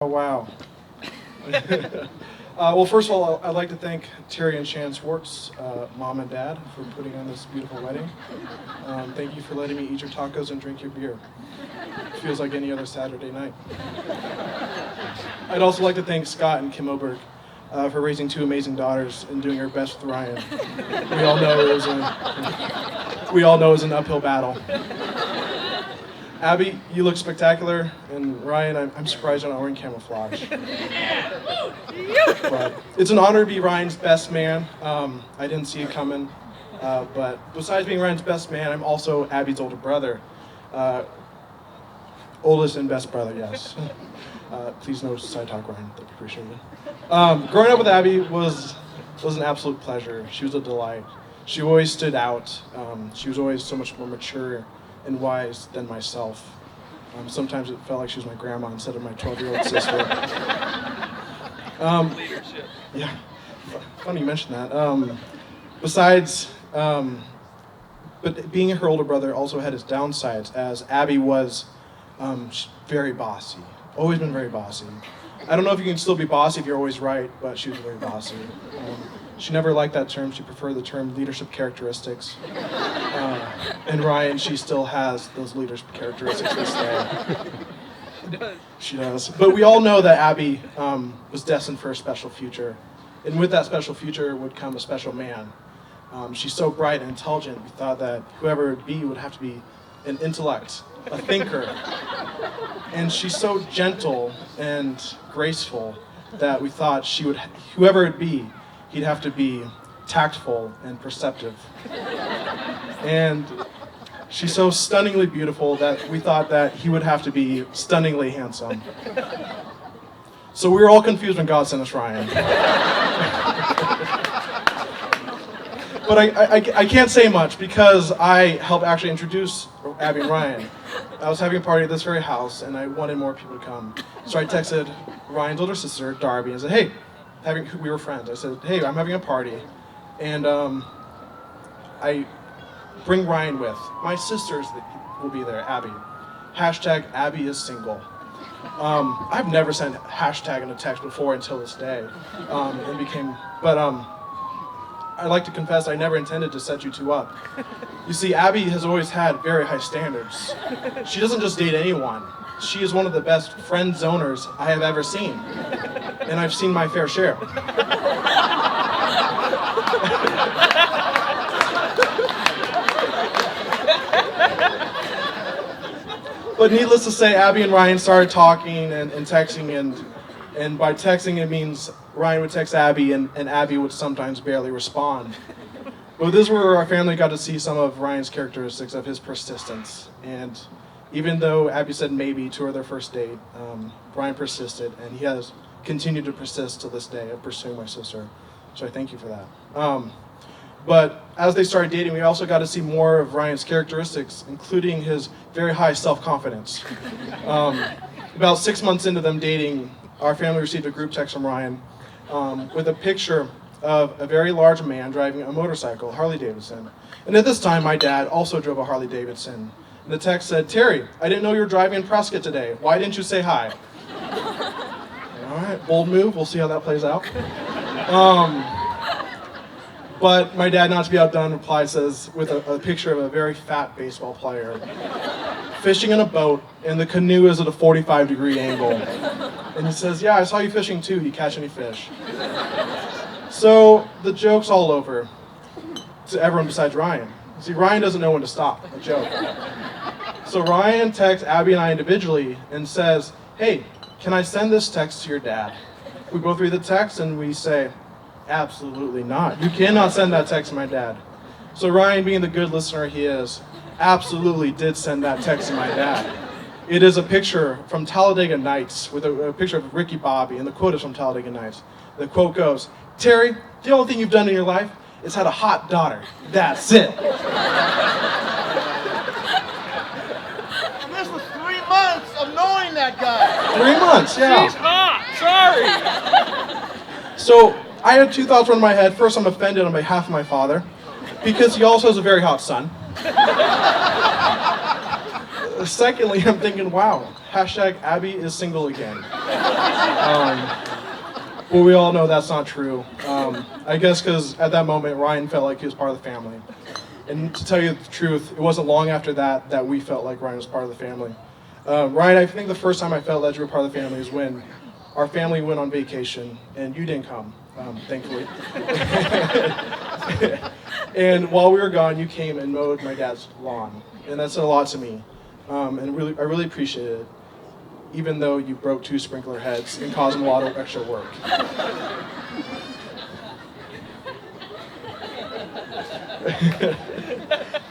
Oh, wow. Well, first of all, I'd like to thank Terry and Shan Swartz, mom and dad, for putting on this beautiful wedding. Thank you for letting me eat your tacos and drink your beer. It feels like any other Saturday night. I'd also like to thank Scott and Kim Oberg for raising two amazing daughters and doing her best with Ryan. We all know it was an uphill battle. Abby, you look spectacular, and Ryan, I'm surprised you're not wearing camouflage. But it's an honor to be Ryan's best man. I didn't see it coming, but besides being Ryan's best man, I'm also Abby's older brother. Oldest and best brother, yes. Please no side talk, Ryan. That'd be appreciated. Growing up with Abby was an absolute pleasure. She was a delight. She always stood out. She was always so much more mature and wise than myself. Sometimes it felt like she was my grandma instead of my 12-year-old sister. Yeah, funny you mention that. But being her older brother also had its downsides, as Abby was very bossy. Always been very bossy. I don't know if you can still be bossy if you're always right, but she was very bossy. She never liked that term. She preferred the term leadership characteristics. And Ryan, she still has those leadership characteristics this day. She does. But we all know that Abby was destined for a special future. And with that special future would come a special man. She's so bright and intelligent, we thought that whoever it would be would have to be an intellect, a thinker. And she's so gentle and graceful that we thought whoever it be, he'd have to be tactful and perceptive. And she's so stunningly beautiful that we thought that he would have to be stunningly handsome. So we were all confused when God sent us Ryan. But I can't say much because I helped actually introduce Abby and Ryan. I was having a party at this very house and I wanted more people to come. So I texted Ryan's older sister, Darby, and said, hey, we were friends. I said, hey, I'm having a party, and I bring Ryan with. My sisters will be there, Abby. Hashtag Abby is single. I've never sent hashtag in a text before until this day. I'd like to confess I never intended to set you two up. You see, Abby has always had very high standards. She doesn't just date anyone. She is one of the best friend zoners I have ever seen. And I've seen my fair share. But needless to say, Abby and Ryan started talking and texting, and by texting it means Ryan would text Abby and Abby would sometimes barely respond. But this is where our family got to see some of Ryan's characteristics of his persistence. And even though Abby said maybe to their first date, Ryan persisted, and he has continued to persist to this day of pursuing my sister. So I thank you for that. But as they started dating, we also got to see more of Ryan's characteristics, including his very high self-confidence. About 6 months into them dating, our family received a group text from Ryan with a picture of a very large man driving a motorcycle, Harley Davidson. And at this time, my dad also drove a Harley Davidson. And the text said, Terry, I didn't know you were driving in Prescott today. Why didn't you say hi? All right, bold move. We'll see how that plays out. But my dad, not to be outdone, replied, says, with a picture of a very fat baseball player fishing in a boat, and the canoe is at a 45-degree angle. And he says, yeah, I saw you fishing too. You catch any fish? So the joke's all over to everyone besides Ryan. See, Ryan doesn't know when to stop a joke. So Ryan texts Abby and I individually and says, hey, can I send this text to your dad? We both read the text and we say, absolutely not. You cannot send that text to my dad. So Ryan, being the good listener he is, absolutely did send that text to my dad. It is a picture from Talladega Nights with a picture of Ricky Bobby, and the quote is from Talladega Nights. The quote goes, Terry, the only thing you've done in your life is had a hot daughter. That's it. And this was 3 months of knowing that guy. 3 months, yeah. He's hot. Sorry. So I had two thoughts run in my head. First, I'm offended on behalf of my father, because he also has a very hot son. Secondly, I'm thinking, wow, Hashtag Abby is single again. Well, we all know that's not true. I guess because at that moment, Ryan felt like he was part of the family. And to tell you the truth, it wasn't long after that we felt like Ryan was part of the family. Ryan, I think the first time I felt that you were part of the family is when our family went on vacation and you didn't come, thankfully. And while we were gone, you came and mowed my dad's lawn. And that said a lot to me. And I really appreciate it, even though you broke 2 sprinkler heads and caused a lot of extra work.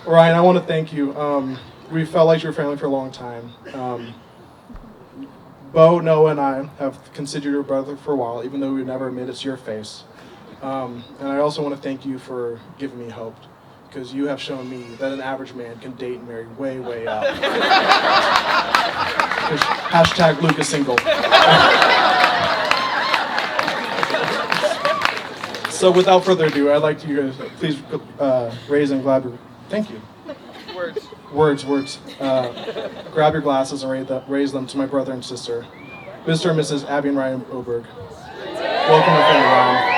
Ryan, I want to thank you. We felt like your family for a long time. Bo, Noah, and I have considered your brother for a while, even though we never admitted it to your face. And I also want to thank you for giving me hope, because you have shown me that an average man can date and marry way, way up. Hashtag Luke is single. So without further ado, I'd like you guys please raise and grab your. Thank you. Words. Grab your glasses and raise them to my brother and sister, Mr. and Mrs. Abby and Ryan Oberg. Welcome to family, Ryan.